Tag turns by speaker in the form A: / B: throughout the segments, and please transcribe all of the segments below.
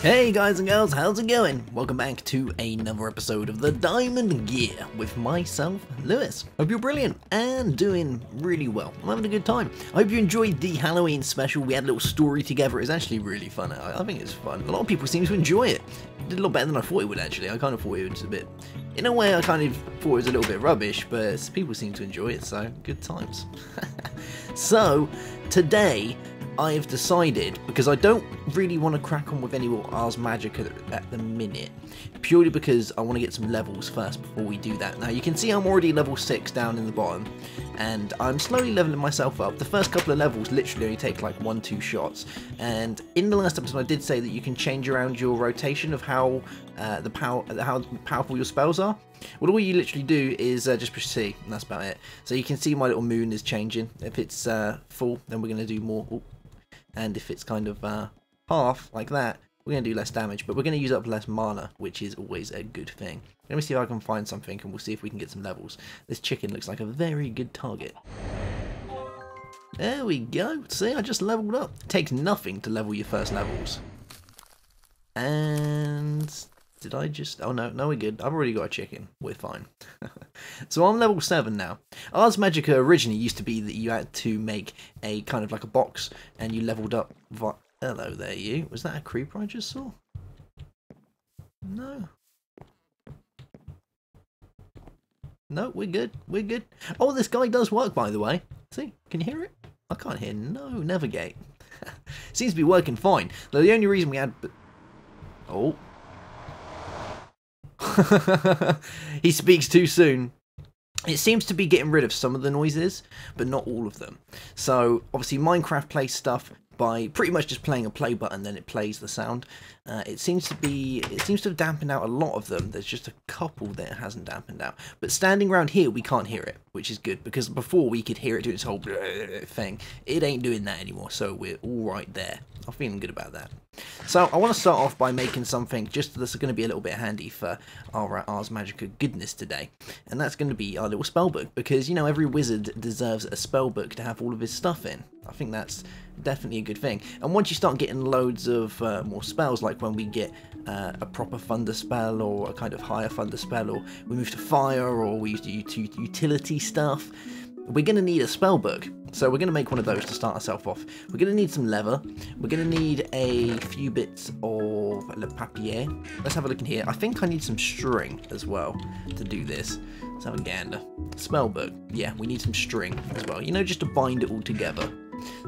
A: Hey guys and girls, how's it going? Welcome back to another episode of the Diamond Gear with myself, Lewis. Hope you're brilliant and doing really well. I'm having a good time. I hope you enjoyed the Halloween special. We had a little story together. It's actually really fun. I think it's fun. A lot of people seem to enjoy it. It did a lot better than I thought it would actually. I kind of thought it was a bit... In a way, I kind of thought it was a little bit rubbish, but people seem to enjoy it, so good times. So, today... I've decided, because I don't really want to crack on with any more Ars Magica at the minute, purely because I want to get some levels first before we do that. Now you can see I'm already level 6 down in the bottom, and I'm slowly leveling myself up. The first couple of levels literally only take like 1-2 shots, and in the last episode I did say that you can change around your rotation of how how powerful your spells are. Well, all you literally do is just push C, and that's about it. So you can see my little moon is changing. If it's full, then we're going to do more. Ooh. And if it's kind of half, like that, we're going to do less damage, but we're going to use up less mana, which is always a good thing. Let me see if I can find something, and we'll see if we can get some levels. This chicken looks like a very good target. There we go. See, I just leveled up. It takes nothing to level your first levels. And... did I just... oh no, we're good. I've already got a chicken. We're fine. So I'm level 7 now. Ars Magica originally used to be that you had to make a kind of like a box and you leveled up... hello there you. Was that a creeper I just saw? No. No, we're good. We're good. Oh, this guy does work, by the way. See? Can you hear it? I can't hear no navigate. Seems to be working fine. Though the only reason we had... oh. He speaks too soon. It seems to be getting rid of some of the noises, but not all of them. So obviously Minecraft plays stuff by pretty much just playing a play button, then it plays the sound. It seems to have dampened out a lot of them. There's just a couple that it hasn't dampened out. But standing around here, we can't hear it, which is good, because before we could hear it doing its whole thing. It ain't doing that anymore, so we're all right there. I'm feeling good about that. So I want to start off by making something just that's going to be a little bit handy for our Ars Magica goodness today, and that's going to be our little spellbook, because, you know, every wizard deserves a spellbook to have all of his stuff in. I think that's definitely a good thing. And once you start getting loads of more spells, like when we get a proper thunder spell or a kind of higher thunder spell, or we move to fire, or we use the utility stuff, we're going to need a spellbook. So we're going to make one of those to start ourselves off. We're going to need some leather. We're going to need a few bits of le papier. Let's have a look in here. I think I need some string as well to do this. Let's have a gander. Spellbook. Yeah, we need some string as well. You know, just to bind it all together.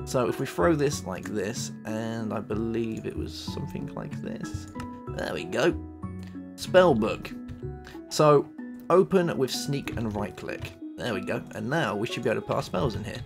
A: So if we throw this like this, and I believe it was something like this. There we go. Spellbook. So open with sneak and right click. There we go. And now we should be able to put our spells in here.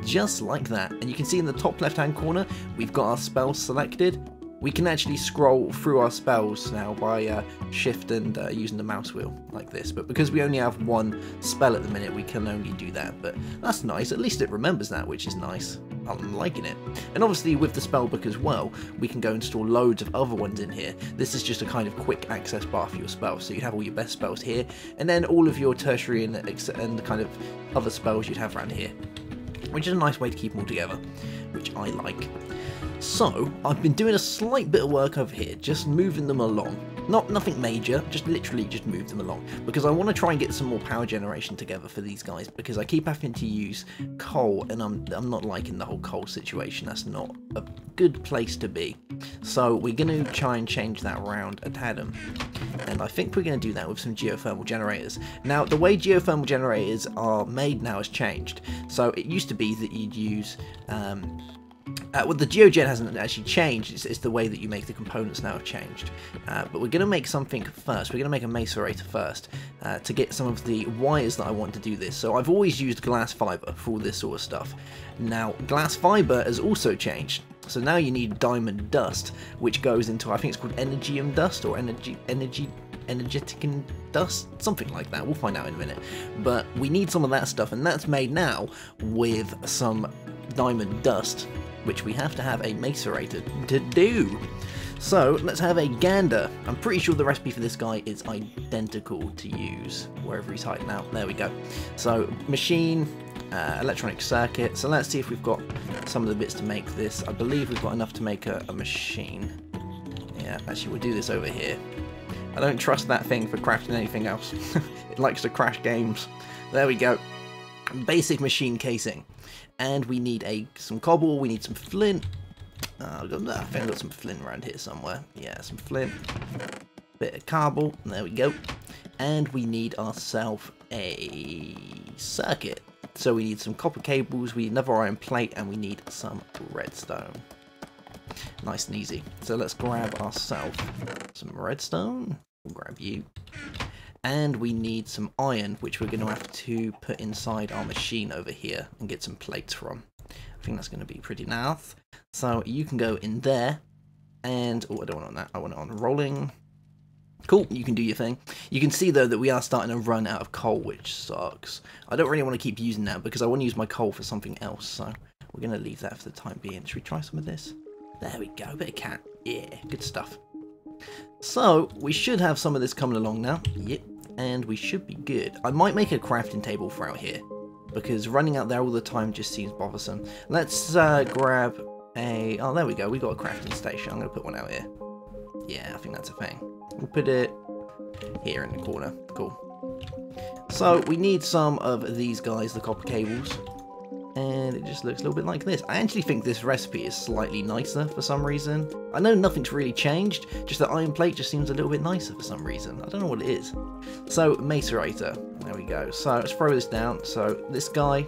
A: Just like that. And you can see in the top left hand corner, we've got our spells selected. We can actually scroll through our spells now by shift and using the mouse wheel like this. But because we only have one spell at the minute, we can only do that. But that's nice. At least it remembers that, which is nice. I'm liking it. And obviously with the spellbook as well, we can go install loads of other ones in here. This is just a kind of quick access bar for your spells. So you have all your best spells here, and then all of your tertiary and the kind of other spells you'd have around here, which is a nice way to keep them all together, which I like. So, I've been doing a slight bit of work over here, just moving them along. Nothing major, just literally just move them along, because I want to try and get some more power generation together for these guys, because I keep having to use coal, and I'm not liking the whole coal situation. That's not a good place to be. So we're going to try and change that around a tad, and I think we're going to do that with some geothermal generators. Now, the way geothermal generators are made now has changed. So it used to be that you'd use... well, the geogen hasn't actually changed, it's the way that you make the components now have changed. But we're going to make something first. We're going to make a macerator first to get some of the wires that I want to do this. So I've always used glass fibre for all this sort of stuff. Now, glass fibre has also changed. So now you need diamond dust, which goes into, I think it's called energium dust, or energetic dust, something like that. We'll find out in a minute. But we need some of that stuff, and that's made now with some diamond dust, which we have to have a macerator to do. So let's have a gander. I'm pretty sure the recipe for this guy is identical to use wherever he's hiding out. There we go. So machine, electronic circuit. So let's see if we've got some of the bits to make this. I believe we've got enough to make a machine. Yeah, actually we'll do this over here. I don't trust that thing for crafting anything else. It likes to crash games. There we go. Basic machine casing. And we need some cobble, we need some flint. I think I've got some flint around here somewhere. Yeah, some flint. Bit of cobble, there we go. And we need ourselves a circuit. So we need some copper cables, we need another iron plate, and we need some redstone. Nice and easy. So let's grab ourselves some redstone. We'll grab you. And we need some iron, which we're going to have to put inside our machine over here and get some plates from. I think that's going to be pretty nice. So you can go in there. And, oh, I don't want it on that. I want it on rolling. Cool, you can do your thing. You can see, though, that we are starting to run out of coal, which sucks. I don't really want to keep using that because I want to use my coal for something else. So we're going to leave that for the time being. Should we try some of this? There we go, a bit of cat. Yeah, good stuff. So, we should have some of this coming along now. Yep, and we should be good. I might make a crafting table for out here, because running out there all the time just seems bothersome. Let's grab a... Oh, there we go, we got a crafting station. I'm going to put one out here. Yeah, I think that's a thing. We'll put it here in the corner. Cool. So, we need some of these guys, the copper cables. And it just looks a little bit like this. I actually think this recipe is slightly nicer for some reason. I know nothing's really changed, just the iron plate just seems a little bit nicer for some reason. I don't know what it is. So, macerator. There we go. So, let's throw this down. So, this guy,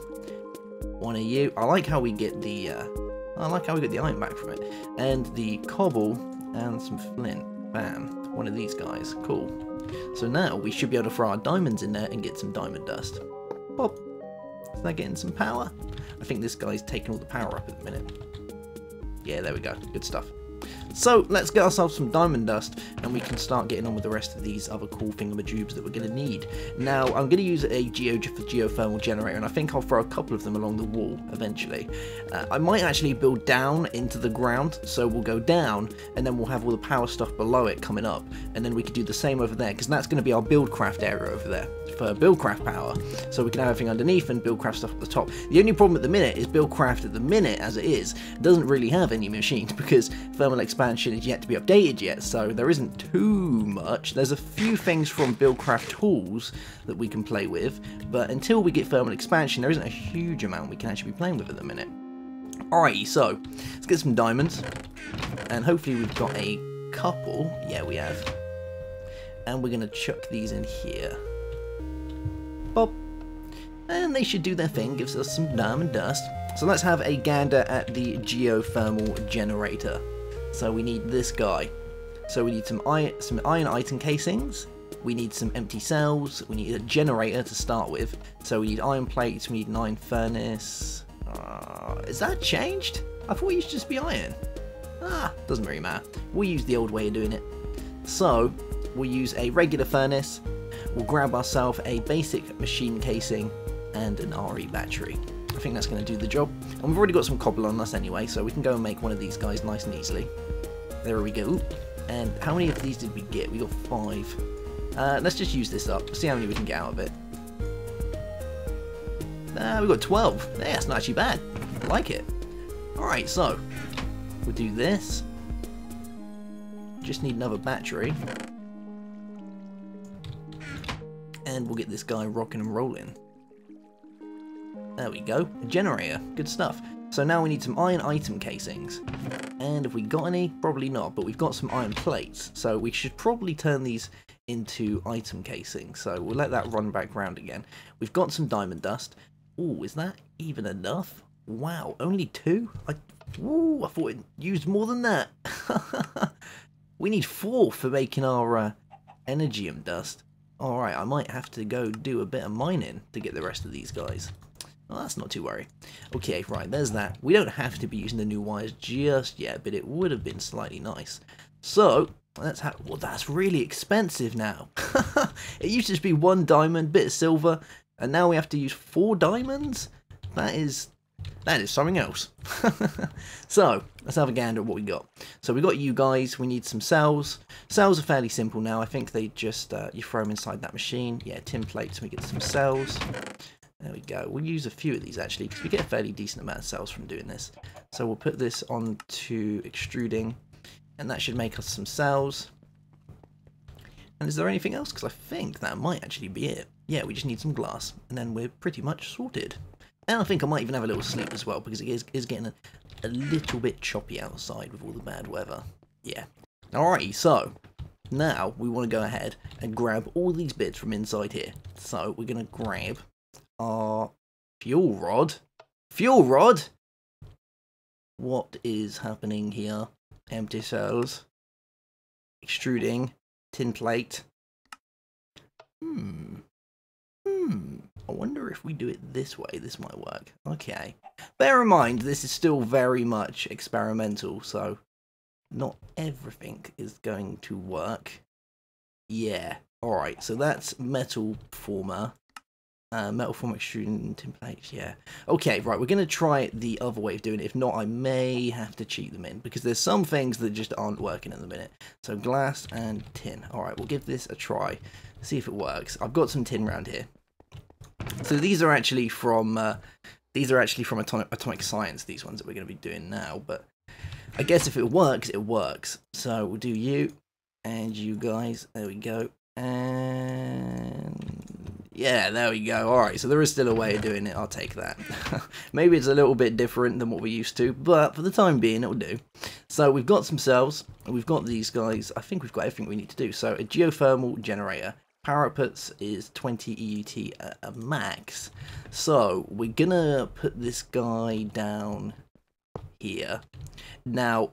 A: one of you. I like how we get the iron back from it. And the cobble and some flint. Bam. One of these guys. Cool. So now we should be able to throw our diamonds in there and get some diamond dust. Pop. Is that getting some power? I think this guy's taking all the power up at the minute. Yeah, there we go. Good stuff. So, let's get ourselves some diamond dust, and we can start getting on with the rest of these other cool thingamajubes that we're going to need. Now, I'm going to use a geothermal generator, and I think I'll throw a couple of them along the wall, eventually. I might actually build down into the ground, so we'll go down, and then we'll have all the power stuff below it coming up, and then we can do the same over there, because that's going to be our buildcraft area over there, for buildcraft power. So we can have everything underneath and buildcraft stuff at the top. The only problem at the minute is buildcraft at the minute, as it is, doesn't really have any machines, because thermal expansion is yet to be updated yet, so there isn't too much. There's a few things from buildcraft tools that we can play with, but until we get thermal expansion, there isn't a huge amount we can actually be playing with at the minute. Alrighty, so let's get some diamonds, and hopefully we've got a couple. Yeah, we have. And we're going to chuck these in here. Pop. And they should do their thing, gives us some diamond dust. So let's have a gander at the geothermal generator. So we need this guy. So we need some iron item casings. We need some empty cells. We need a generator to start with. So we need iron plates. We need an iron furnace. Is that changed? I thought it used to just be iron. Doesn't really matter. We'll use the old way of doing it. So we'll use a regular furnace. We'll grab ourselves a basic machine casing and an RE battery. I think that's going to do the job. And we've already got some cobble on us anyway, so we can go and make one of these guys nice and easily. There we go. And how many of these did we get? We got 5. Let's just use this up, see how many we can get out of it. We got 12. Yeah, that's not actually bad. I like it. Alright, so we'll do this. Just need another battery. And we'll get this guy rocking and rolling. There we go, a generator, good stuff. So now we need some iron item casings. And have we got any? Probably not, but we've got some iron plates. So we should probably turn these into item casings. So we'll let that run back round again. We've got some diamond dust. Ooh, is that even enough? Wow, only 2? I thought it used more than that. We need 4 for making our energium dust. Alright, I might have to go do a bit of mining to get the rest of these guys. Oh, that's not too worry. Okay, right, there's that. We don't have to be using the new wires just yet, but it would have been slightly nice. So, let's have... Well, that's really expensive now. It used to just be 1 diamond, bit of silver, and now we have to use 4 diamonds? That is something else. So, let's have a gander at what we got. So we got you guys, we need some cells. Cells are fairly simple now. I think they just, you throw them inside that machine. Yeah, tin plates, we get some cells. There we go. We'll use a few of these actually, because we get a fairly decent amount of cells from doing this. So we'll put this on to extruding. And that should make us some cells. And is there anything else? Because I think that might actually be it. Yeah, we just need some glass, and then we're pretty much sorted. And I think I might even have a little sleep as well, because it is getting a little bit choppy outside with all the bad weather. Yeah. Alrighty, so now we want to go ahead and grab all these bits from inside here. So we're going to grab our fuel rod. Fuel rod? What is happening here? Empty cells. Extruding. Tin plate. I wonder if we do it this way, this might work. Okay. Bear in mind, this is still very much experimental, so not everything is going to work. Yeah. Alright, so that's metal former. Metal form extruding tin plates, yeah. Okay, right, we're going to try the other way of doing it. If not, I may have to cheat them in, because there's some things that just aren't working at the minute. So glass and tin. Alright, we'll give this a try. See if it works. I've got some tin around here. So these are actually from Atomic Science, these ones that we're going to be doing now, but I guess if it works, it works. So we'll do you and you guys. There we go. And yeah, there we go. Alright, so there is still a way of doing it. I'll take that. Maybe it's a little bit different than what we're used to, but for the time being, it'll do. So we've got some cells. We've got these guys. I think we've got everything we need to do. So a geothermal generator. Power outputs is 20 EUT at a max. So we're gonna put this guy down here. Now,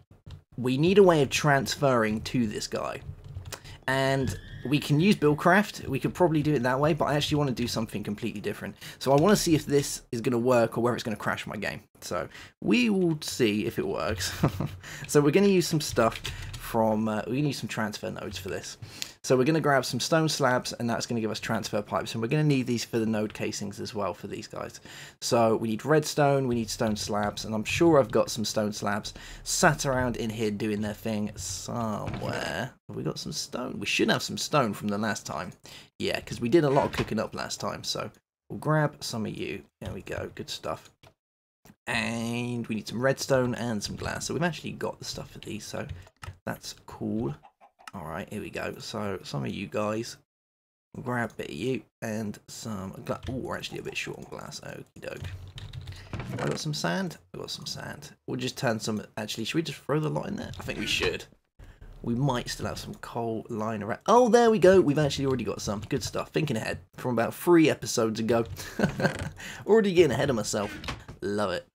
A: we need a way of transferring to this guy. And we can use Buildcraft. We could probably do it that way, but I actually want to do something completely different. So I want to see if this is going to work or whether it's going to crash my game. So we will see if it works. So we're going to use some stuff from... we're going to use some transfer nodes for this. So we're going to grab some stone slabs, and that's going to give us transfer pipes. And we're going to need these for the node casings as well for these guys. So we need redstone, we need stone slabs, and I'm sure I've got some stone slabs sat around in here doing their thing somewhere. Have we got some stone? We should have some stone from the last time. Yeah, because we did a lot of cooking up last time. So we'll grab some of you. There we go. Good stuff. And we need some redstone and some glass. So we've actually got the stuff for these, so that's cool. Alright, here we go. So, some of you guys, we'll grab a bit of you, and some glass. Oh, we're actually a bit short on glass. Okie doke. Have I got some sand? I've got some sand. We'll just turn some... Actually, should we just throw the lot in there? I think we should. We might still have some coal lying around. Oh, there we go. We've actually already got some. Good stuff. Thinking ahead from about 3 episodes ago. Already getting ahead of myself. Love it.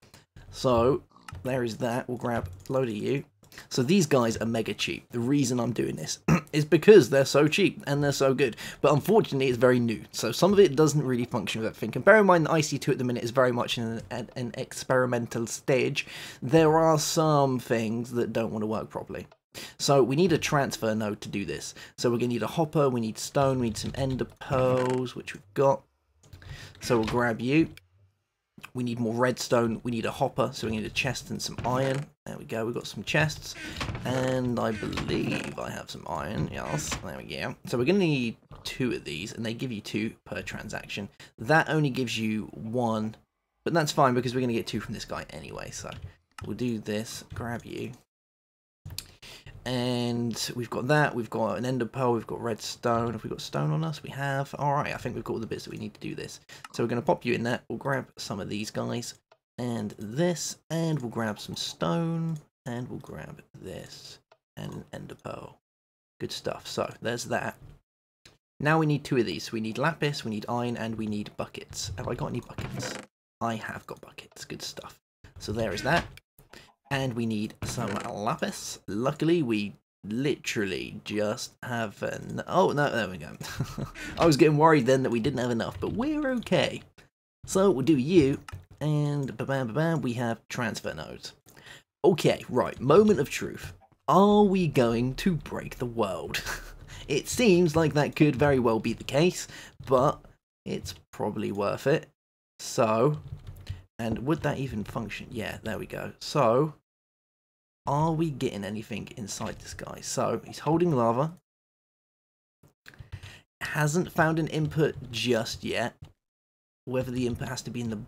A: So, there is that. We'll grab a load of you. So these guys are mega cheap. The reason I'm doing this is because they're so cheap and they're so good. But unfortunately, it's very new. So some of it doesn't really function with everything. And bear in mind that IC2 at the minute is very much in an experimental stage. There are some things that don't want to work properly. So we need a transfer node to do this. So we're going to need a hopper, we need stone, we need some ender pearls, which we've got. So we'll grab you. We need more redstone, we need a hopper, so we need a chest and some iron. There we go, we've got some chests. And I believe I have some iron, yes, there we go. So we're going to need 2 of these, and they give you 2 per transaction. That only gives you 1, but that's fine because we're going to get 2 from this guy anyway. So we'll do this, grab you. And we've got that, we've got an ender pearl, we've got redstone. Have we got stone on us? We have. Alright, I think we've got all the bits that we need to do this. So we're going to pop you in there. We'll grab some of these guys and this, and we'll grab some stone, and we'll grab this and an ender pearl. Good stuff. So there's that. Now we need 2 of these. So we need lapis, we need iron, and we need buckets. Have I got any buckets? I have got buckets. Good stuff. So there is that. And we need some lapis. Luckily, we literally just have... Oh, no, there we go. I was getting worried then that we didn't have enough, but we're okay. So we'll do you, and ba-bam, ba-bam, we have transfer nodes. Okay, right, moment of truth. Are we going to break the world? It seems like that could very well be the case, but it's probably worth it. So... And would that even function? Yeah, there we go. So, are we getting anything inside this guy? So, he's holding lava. Hasn't found an input just yet. Whether the input has to be in the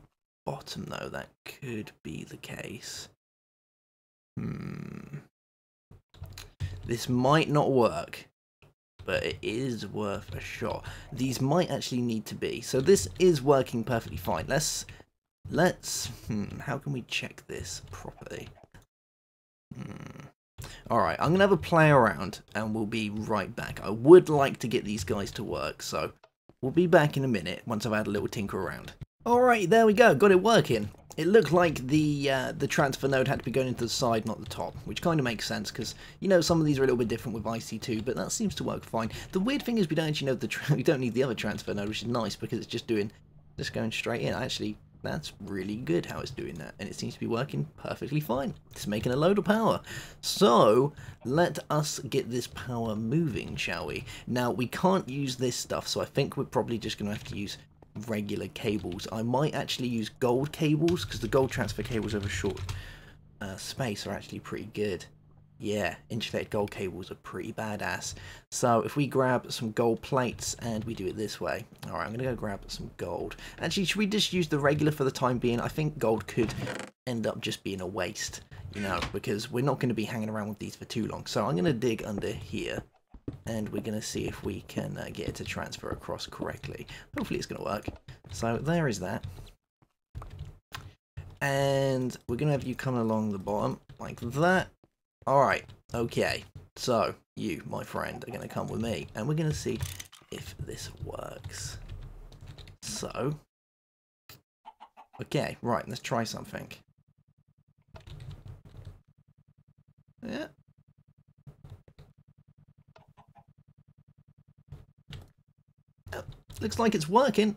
A: bottom, though, that could be the case. This might not work, but it is worth a shot. These might actually need to be. So this is working perfectly fine. Let's how can we check this properly? Alright, I'm going to have a play around and we'll be right back. I would like to get these guys to work, so we'll be back in a minute once I've had a little tinker around. Alright, there we go, got it working. It looked like the transfer node had to be going into the side, not the top, which kind of makes sense because, you know, some of these are a little bit different with IC2, but that seems to work fine. The weird thing is we don't actually know we don't need the other transfer node, which is nice because it's just going straight in. Actually, that's really good how it's doing that, and it seems to be working perfectly fine. It's making a load of power. So let us get this power moving, shall we? Now, we can't use this stuff, so I think we're probably just going to have to use regular cables. I might actually use gold cables, because the gold transfer cables over short space are actually pretty good. Yeah, insulated gold cables are pretty badass. So if we grab some gold plates and we do it this way. Alright, I'm going to go grab some gold. Actually, should we just use the regular for the time being? I think gold could end up just being a waste, you know, because we're not going to be hanging around with these for too long. So I'm going to dig under here and we're going to see if we can get it to transfer across correctly. Hopefully it's going to work. So there is that. And we're going to have you coming along the bottom like that. Alright, okay, so you, my friend, are going to come with me, and we're going to see if this works. So, okay, right, let's try something. Yeah. Oh, looks like it's working.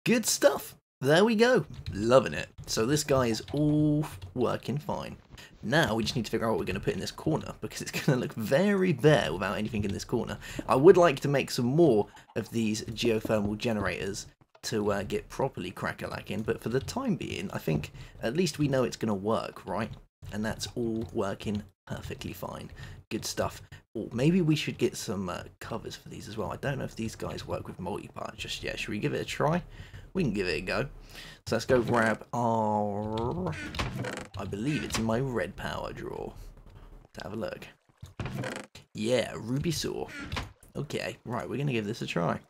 A: Good stuff. There we go. Loving it. So this guy is all working fine. Now we just need to figure out what we're going to put in this corner, because it's going to look very bare without anything in this corner. I would like to make some more of these geothermal generators to get properly crack-a-lacking, but for the time being, I think at least we know it's going to work, right? And that's all working perfectly fine. Good stuff. Oh, maybe we should get some covers for these as well. I don't know if these guys work with multi-part just yet. Should we give it a try? We can give it a go. So let's go grab our... I believe it's in my red power drawer. Let's have a look. Yeah, ruby saw. Okay, right, we're going to give this a try.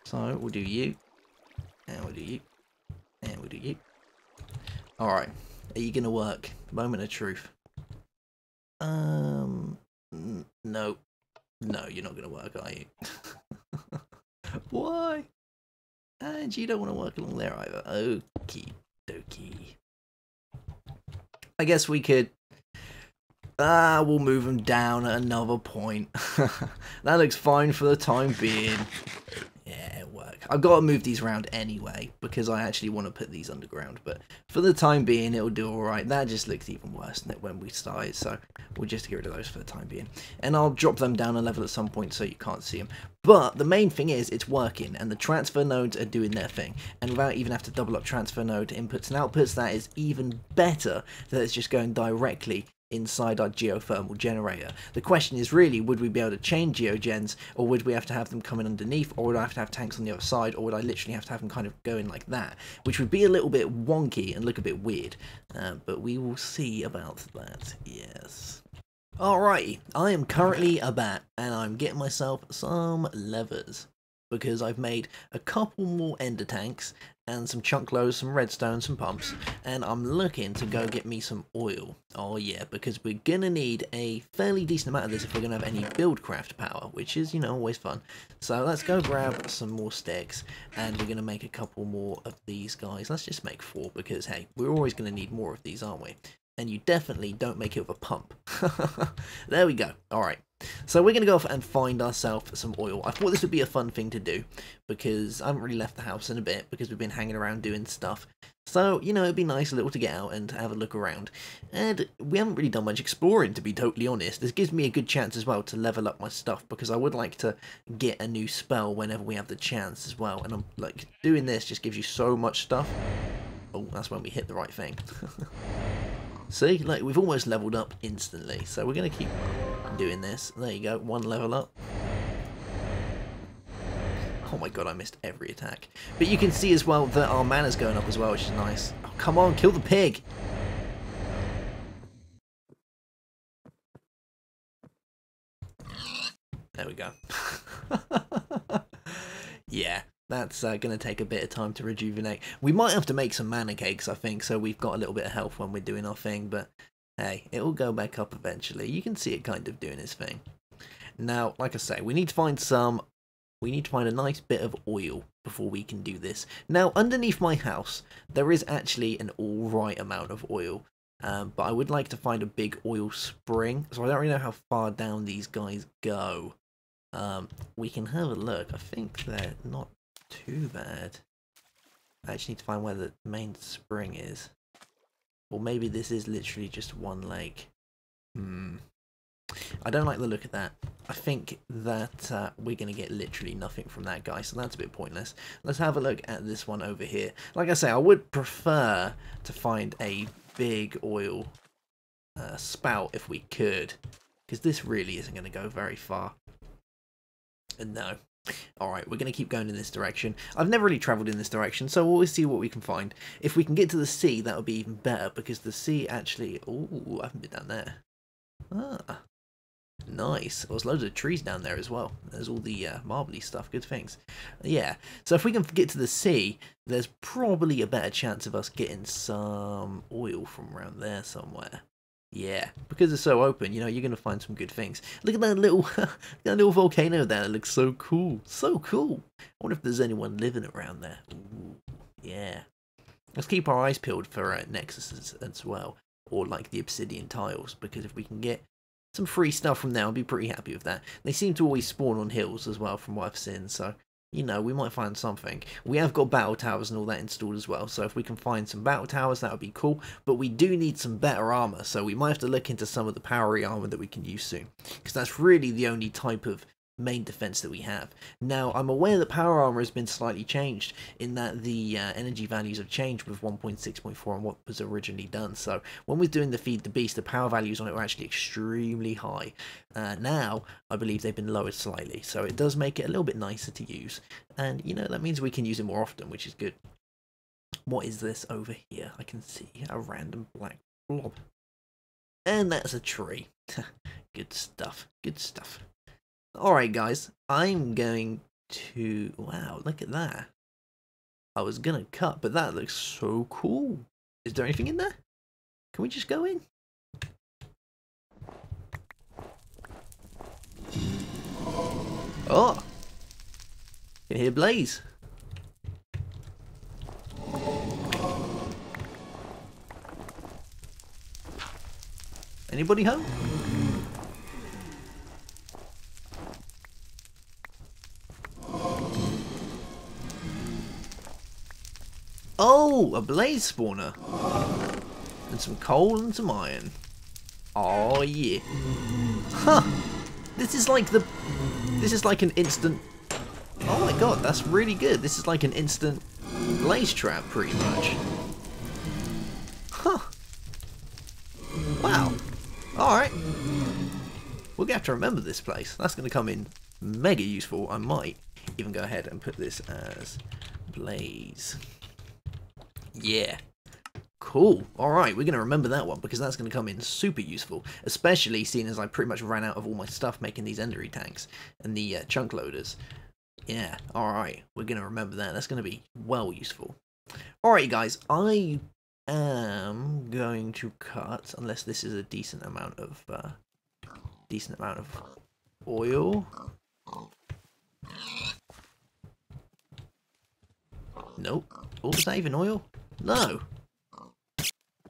A: So we'll do you. And we'll do you. And we'll do you. Alright, are you going to work? Moment of truth. No. No, you're not going to work, are you? Why? And you don't want to work along there either. Okie dokie. I guess we could... we'll move them down at another point. That looks fine for the time being. Yeah, it works. I've got to move these around anyway, because I actually want to put these underground. But for the time being, it'll do alright. That just looks even worse than it when we started, so we'll just get rid of those for the time being. And I'll drop them down a level at some point so you can't see them. But the main thing is, it's working, and the transfer nodes are doing their thing. And without even have to double up transfer node inputs and outputs, that is even better that it's just going directly inside our geothermal generator. The question is really, would we be able to chain geogens, or would we have to have them coming underneath, or would I have to have tanks on the other side, or would I literally have to have them kind of going like that, which would be a little bit wonky and look a bit weird, but we will see about that. Yes. Alrighty, I am currently a bat, and I'm getting myself some levers, because I've made a couple more ender tanks, and some chunk loads, some redstone, some pumps, and I'm looking to go get me some oil. Oh yeah, because we're gonna need a fairly decent amount of this if we're gonna have any buildcraft power, which is, you know, always fun. So let's go grab some more sticks, and we're gonna make a couple more of these guys. Let's just make 4, because hey, we're always gonna need more of these, aren't we? And you definitely don't make it with a pump. There we go. Alright. So we're going to go off and find ourselves some oil. I thought this would be a fun thing to do, because I haven't really left the house in a bit, because we've been hanging around doing stuff. So, you know, it'd be nice a little to get out and have a look around. And we haven't really done much exploring, to be totally honest. This gives me a good chance as well to level up my stuff, because I would like to get a new spell whenever we have the chance as well. And I'm like, doing this just gives you so much stuff. Oh, that's when we hit the right thing. See, like, we've almost leveled up instantly, so we're going to keep doing this. There you go, 1 level up. Oh my god, I missed every attack. But you can see as well that our mana's going up as well, which is nice. Oh, come on, kill the pig! There we go. Yeah, that's going to take a bit of time to rejuvenate. We might have to make some mana cakes, I think, so we've got a little bit of health when we're doing our thing, but hey, it will go back up eventually. You can see it kind of doing its thing. Now, like I say, we need to find a nice bit of oil before we can do this. Now, underneath my house, there is actually an alright amount of oil. But I would like to find a big oil spring, so I don't really know how far down these guys go. We can have a look. I think they're not too bad. I actually need to find where the main spring is. Or maybe this is literally just one lake. I don't like the look of that. I think that we're going to get literally nothing from that guy, so that's a bit pointless. Let's have a look at this one over here. Like I say, I would prefer to find a big oil spout if we could, because this really isn't going to go very far. And no. Alright, we're going to keep going in this direction. I've never really travelled in this direction, so we'll see what we can find. If we can get to the sea, that would be even better, because the sea actually... Ooh, I haven't been down there. Ah, nice. There's loads of trees down there as well. There's all the marbly stuff, good things. Yeah, so if we can get to the sea, there's probably a better chance of us getting some oil from around there somewhere. Yeah, because it's so open, you know, you're going to find some good things. Look at that little volcano there. It looks so cool. So cool. I wonder if there's anyone living around there. Ooh, yeah. Let's keep our eyes peeled for nexuses as well. Or like the obsidian tiles, because if we can get some free stuff from there, I'll be pretty happy with that. They seem to always spawn on hills as well, from what I've seen, so, you know, we might find something. We have got battle towers and all that installed as well, so if we can find some battle towers, that would be cool. But we do need some better armor, so we might have to look into some of the powery armor that we can use soon, because that's really the only type of main defense that we have. Now, I'm aware that power armor has been slightly changed in that the energy values have changed with 1.6.4 and what was originally done. So when we're doing the feed the beast, the power values on it were actually extremely high. Now I believe they've been lowered slightly, so it does make it a little bit nicer to use, and you know, that means we can use it more often, which is good. What is this over here? I can see a random black blob, and that's a tree. Good stuff, good stuff. Alright guys, I'm going to... Wow, look at that. I was going to cut, but that looks so cool. Is there anything in there? Can we just go in? Oh! You can hear Blaze. Anybody home? Oh, a blaze spawner. And some coal and some iron. Oh yeah. Huh. This is like an instant... Oh my god, that's really good. This is like an instant blaze trap, pretty much. Huh. Wow. Alright. We're going to have to remember this place. That's going to come in mega useful. I might even go ahead and put this as blaze. Yeah. Cool. Alright, we're going to remember that one, because that's going to come in super useful, especially seeing as I pretty much ran out of all my stuff making these endery tanks and the chunk loaders. Yeah, alright, we're going to remember that. That's going to be well useful. Alright guys, I am going to cut, unless this is a decent amount of oil. Nope. Oh, is that even oil? No.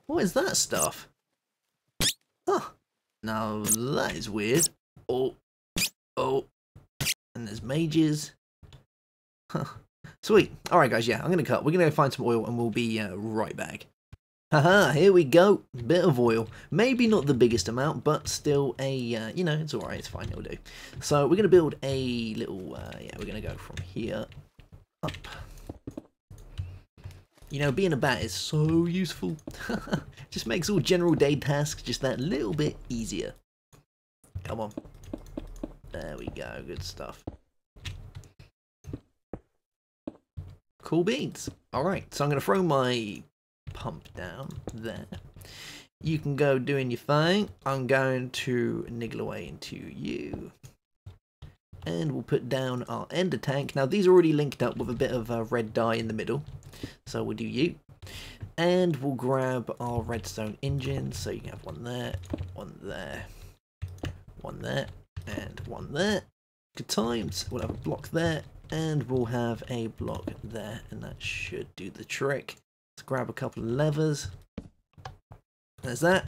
A: What is that stuff? Huh. Now that is weird. Oh. Oh. And there's mages. Huh. Sweet. Alright guys, yeah, I'm going to cut. We're going to go find some oil and we'll be right back. Haha, here we go. Bit of oil. Maybe not the biggest amount, but still a, you know, it's alright, it's fine, it'll do. So we're going to build a little, yeah, we're going to go from here up. You know, being a bat is so useful. Just makes all general day tasks just that little bit easier. Come on. There we go, good stuff. Cool beans. Alright, so I'm going to throw my pump down there. You can go doing your thing. I'm going to niggle away into you. And we'll put down our ender tank. Now these are already linked up with a bit of red dye in the middle. So we'll do you. And we'll grab our redstone engine. So you can have one there, one there, one there, and one there. Good times. We'll have a block there. And we'll have a block there. And that should do the trick. Let's grab a couple of levers. There's that.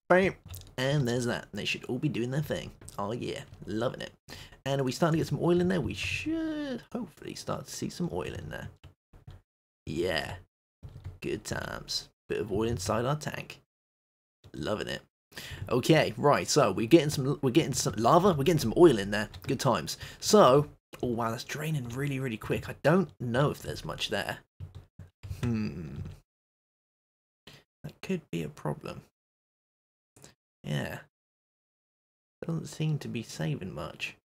A: Bam. And there's that. They should all be doing their thing. Oh yeah, loving it. And are we starting to get some oil in there? We should hopefully start to see some oil in there. Yeah. Good times. Bit of oil inside our tank. Loving it. Okay, right, so we're getting some lava, we're getting some oil in there. Good times. So, oh wow, that's draining really, really quick. I don't know if there's much there. That could be a problem. Yeah. Doesn't seem to be saving much.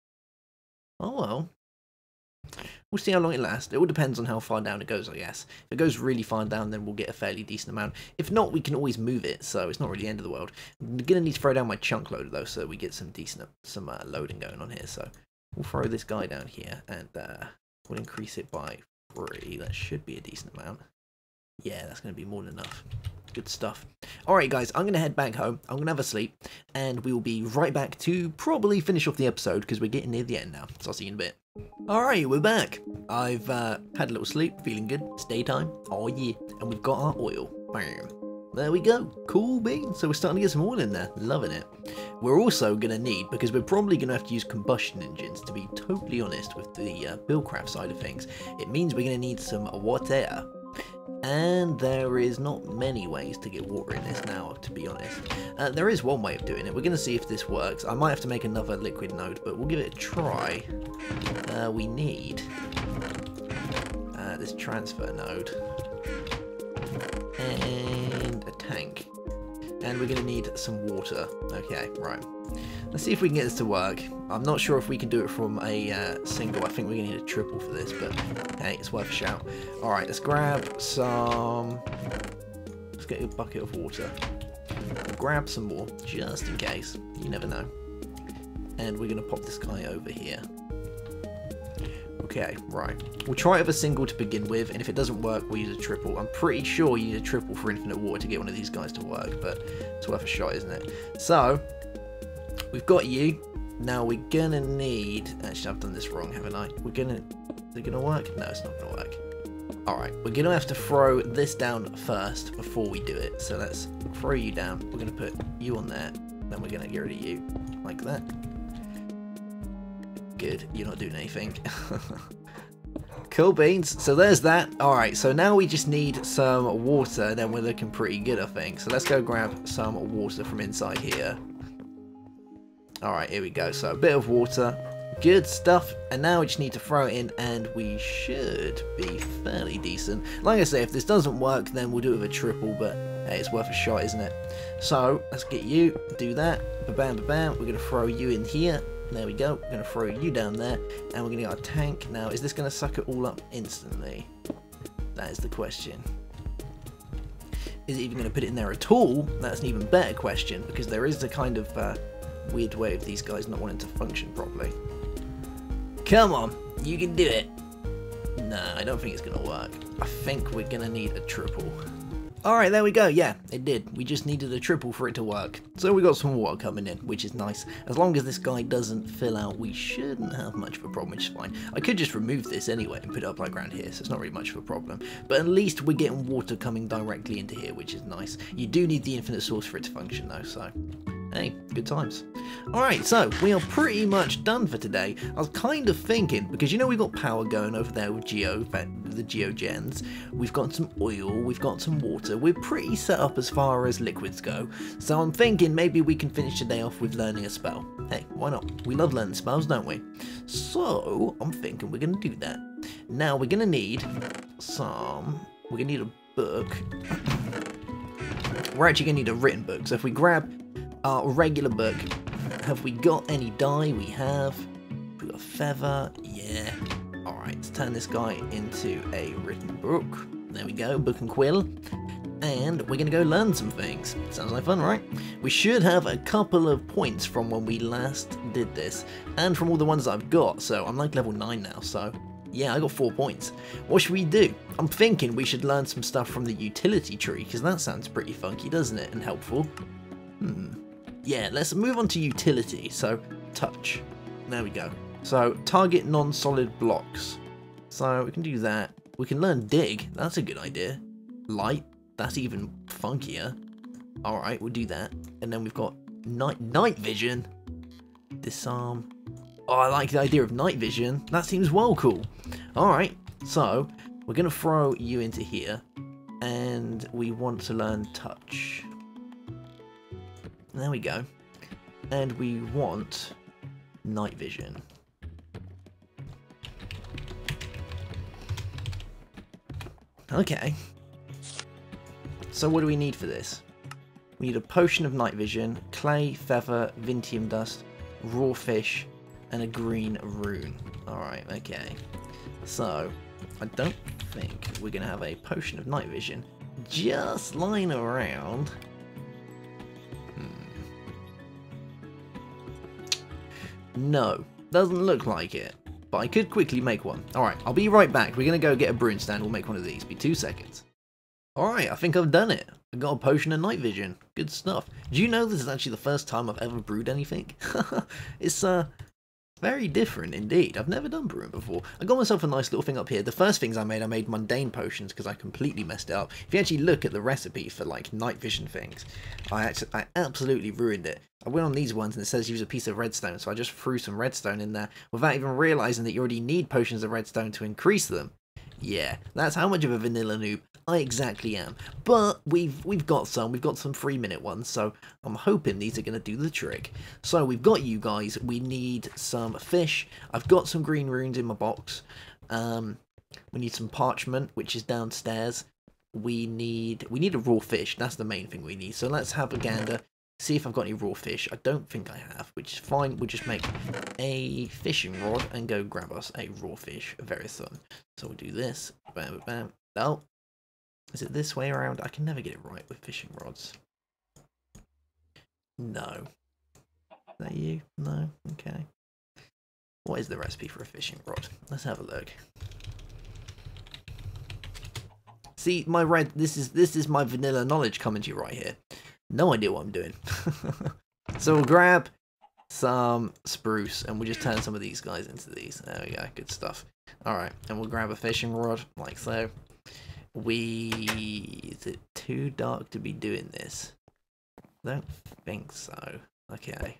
A: Oh well. We'll see how long it lasts. It all depends on how far down it goes, I guess. If it goes really far down, then we'll get a fairly decent amount. If not, we can always move it, so it's not really the end of the world. I'm going to need to throw down my chunk loader, though, so we get some decent loading going on here. So we'll throw this guy down here, and we'll increase it by 3. That should be a decent amount. Yeah, that's going to be more than enough. Good stuff. Alright guys, I'm going to head back home, I'm going to have a sleep, and we will be right back to probably finish off the episode, because we're getting near the end now, so I'll see you in a bit. Alright, we're back. I've had a little sleep, feeling good, it's daytime, oh yeah, and we've got our oil. Bam. There we go, cool beans, so we're starting to get some oil in there, loving it. We're also going to need, because we're probably going to have to use combustion engines, to be totally honest with the buildcraft side of things, it means we're going to need some water. And there is not many ways to get water in this now, to be honest. There is one way of doing it. We're going to see if this works. I might have to make another liquid node, but we'll give it a try. We need this transfer node and a tank. And we're going to need some water. Okay, right. Let's see if we can get this to work. I'm not sure if we can do it from a single. I think we're going to need a triple for this, but hey, it's worth a shout. Alright, let's grab some... Let's get a bucket of water. We'll grab some more, just in case. You never know. And we're going to pop this guy over here. Okay, right. We'll try it with a single to begin with, and if it doesn't work, we'll use a triple. I'm pretty sure you need a triple for infinite water to get one of these guys to work, but it's worth a shot, isn't it? So, we've got you. Now we're gonna need... Actually, I've done this wrong, haven't I? Is it gonna work? No, it's not gonna work. Alright, we're gonna have to throw this down first before we do it. So let's throw you down. We're gonna put you on there. Then we're gonna get rid of you. Like that. Good, you're not doing anything. Cool beans, so there's that. Alright, so now we just need some water, then we're looking pretty good, I think. So let's go grab some water from inside here. Alright, here we go. So a bit of water, good stuff, and now we just need to throw it in and we should be fairly decent. Like I say, if this doesn't work, then we'll do it with a triple, but hey, it's worth a shot, isn't it? So let's get you, do that, ba-bam, ba-bam. We're going to throw you in here. There we go. We're going to throw you down there, and we're going to get our tank. Now, is this going to suck it all up instantly? That is the question. Is it even going to put it in there at all? That's an even better question, because there is a kind of weird way of these guys not wanting to function properly. Come on, you can do it. Nah, I don't think it's going to work. I think we're going to need a triple. Alright, there we go. Yeah, it did. We just needed a triple for it to work. So we got some water coming in, which is nice. As long as this guy doesn't fill out, we shouldn't have much of a problem, which is fine. I could just remove this anyway and put it up like around here, so it's not really much of a problem. But at least we're getting water coming directly into here, which is nice. You do need the infinite source for it to function though, so... Hey, good times. Alright, so we are pretty much done for today. I was kind of thinking, because you know we've got power going over there with the geogens, we've got some oil, we've got some water, we're pretty set up as far as liquids go. So I'm thinking maybe we can finish the day off with learning a spell. Hey, why not? We love learning spells, don't we? So, I'm thinking we're going to do that. Now, we're going to need we're going to need a book. We're actually going to need a written book. So if we grab our regular book, have we got any dye? We have. We got a feather. Yeah. Alright, let's turn this guy into a written book. There we go, book and quill. and we're going to go learn some things. Sounds like fun, right? We should have a couple of points from when we last did this, and from all the ones that I've got, so I'm like level 9 now, so yeah, I got 4 points. What should we do? I'm thinking we should learn some stuff from the utility tree, because that sounds pretty funky, doesn't it, and helpful. Yeah, let's move on to utility, so touch. There we go. So, target non-solid blocks. So, we can do that. We can learn dig, that's a good idea. Light, that's even funkier. Alright, we'll do that. And then we've got night vision. Disarm. Oh, I like the idea of night vision. That seems well cool. Alright, so we're going to throw you into here. And we want to learn touch. There we go. And we want night vision. Okay. So what do we need for this? We need a potion of night vision, clay, feather, vintium dust, raw fish, and a green rune. Alright, okay. So, I don't think we're going to have a potion of night vision just lying around. No, doesn't look like it. But I could quickly make one. Alright, I'll be right back. We're going to go get a brewing stand. We'll make one of these. Be 2 seconds. Alright, I think I've done it. I got a potion of night vision. Good stuff. Do you know this is actually the first time I've ever brewed anything? It's very different indeed. I've never done brewing before. I got myself a nice little thing up here. The first things I made mundane potions because I completely messed it up. If you actually look at the recipe for like night vision things, I absolutely ruined it. I went on these ones and it says use a piece of redstone, so I just threw some redstone in there without even realizing that you already need potions of redstone to increase them. Yeah, that's how much of a vanilla noob I exactly am. But we've got some 3-minute ones, so I'm hoping these are going to do the trick. So we've got you guys. We need some fish. I've got some green runes in my box. We need some parchment, which is downstairs. We need a raw fish. That's the main thing we need. So let's have a gander. See if I've got any raw fish. I don't think I have, which is fine. We'll just make a fishing rod and go grab us a raw fish very soon. So we'll do this. Bam, bam. Oh, is it this way around? I can never get it right with fishing rods. No. Is that you? No? Okay. What is the recipe for a fishing rod? Let's have a look. See, this is my vanilla knowledge coming to you right here. No idea what I'm doing. So we'll grab some spruce and we'll just turn some of these guys into these. There we go, good stuff. Alright, and we'll grab a fishing rod, like so. Is it too dark to be doing this? I don't think so. Okay.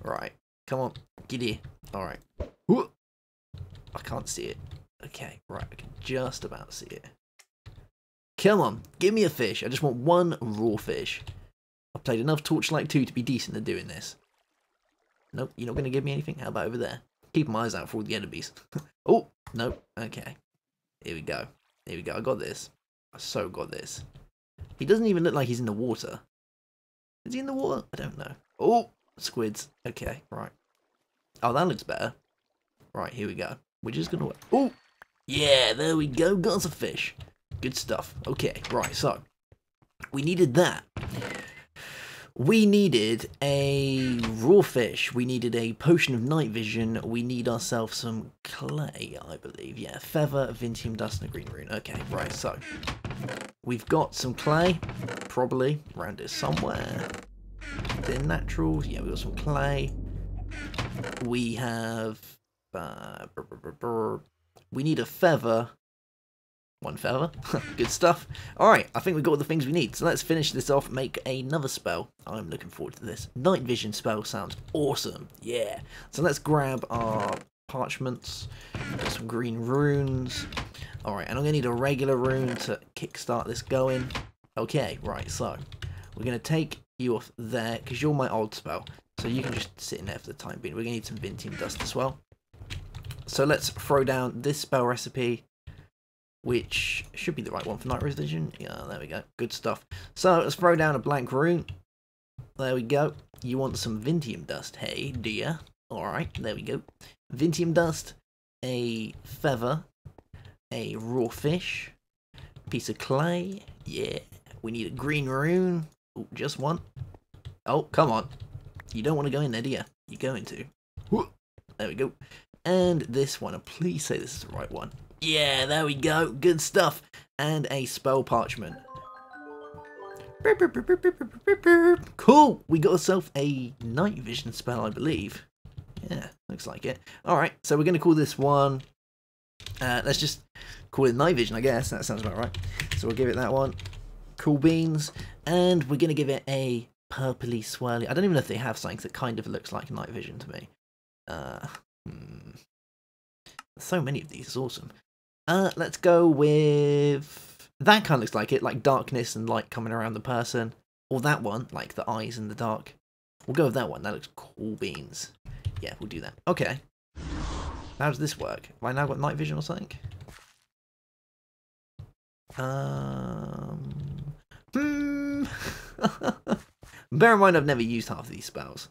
A: Right, come on, get here. Alright. I can't see it. Okay, right, I can just about see it. Come on, give me a fish. I just want one raw fish. I've played enough Torchlight 2 to be decent at doing this. Nope, you're not going to give me anything? How about over there? Keep my eyes out for all the enemies. Oh, nope. Okay. Here we go. Here we go. I got this. I so got this. He doesn't even look like he's in the water. Is he in the water? I don't know. Oh, squids. Okay, right. Oh, that looks better. Right, here we go. We're just going to... Oh, yeah, there we go. Got us a fish. Good stuff. Okay, right, so we needed that. We needed a raw fish. We needed a potion of night vision. We need ourselves some clay, I believe. Yeah, feather, vintium dust, and a green rune. Okay, right, so we've got some clay, probably around here somewhere. They're natural. Yeah, we've got some clay. We have... we need a feather. One feather. Good stuff. Alright, I think we've got all the things we need. So let's finish this off, make another spell. I'm looking forward to this. Night vision spell sounds awesome. Yeah. So let's grab our parchments. Got some green runes. Alright, and I'm going to need a regular rune to kickstart this going. Okay, right, so we're going to take you off there because you're my old spell. So you can just sit in there for the time being. We're going to need some vintium dust as well. So let's throw down this spell recipe, which should be the right one for night vision. Yeah, there we go. Good stuff. So let's throw down a blank rune. There we go. You want some vintium dust, hey, do ya? Alright, there we go. Vintium dust, a feather, a raw fish, piece of clay, yeah, We need a green rune. Oh, just one. Oh, come on. You don't want to go in there, do you? You're going to. There we go. And this one. Please say this is the right one. Yeah, there we go. Good stuff. And a spell parchment. Cool. We got ourselves a night vision spell, I believe. Yeah, looks like it. Alright, so we're going to call this one... let's just call it night vision, I guess. That sounds about right. So we'll give it that one. Cool beans. And we're going to give it a purpley swirly. I don't even know if they have something that kind of looks like night vision to me. So many of these. It's awesome. Let's go with... That kind of looks like it, like darkness and light coming around the person. Or that one, like the eyes in the dark. We'll go with that one. That looks cool beans. Yeah, we'll do that. Okay. How does this work? Have I now got night vision or something? Bear in mind I've never used half of these spells.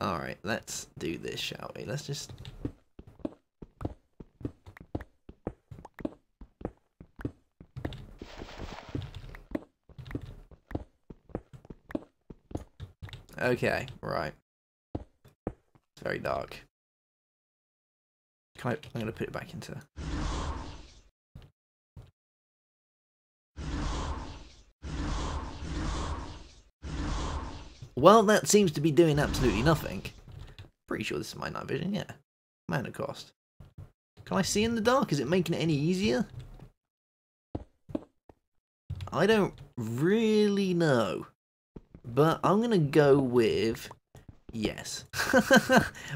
A: Alright, let's do this, shall we? Let's just... Okay, right. It's very dark. I'm going to put it back into... Well, that seems to be doing absolutely nothing. Pretty sure this is my night vision, yeah. Mana cost. Can I see in the dark? Is it making it any easier? I don't really know. But I'm going to go with... Yes.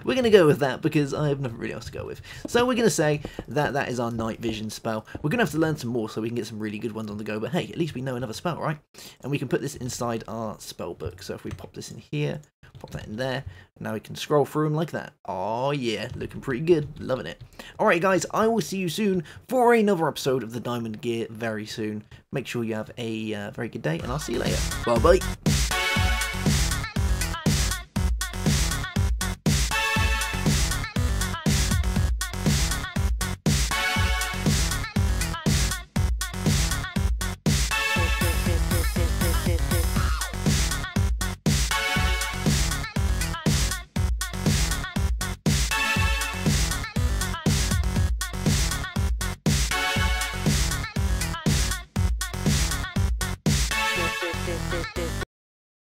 A: We're going to go with that because I have nothing really else to go with. So we're going to say that that is our night vision spell. We're going to have to learn some more so we can get some really good ones on the go. But hey, at least we know another spell, right? And we can put this inside our spell book. So if we pop this in here, pop that in there. Now we can scroll through them like that. Oh yeah, looking pretty good. Loving it. Alright guys, I will see you soon for another episode of the Diamond Gear very soon. Make sure you have a very good day and I'll see you later. Bye bye.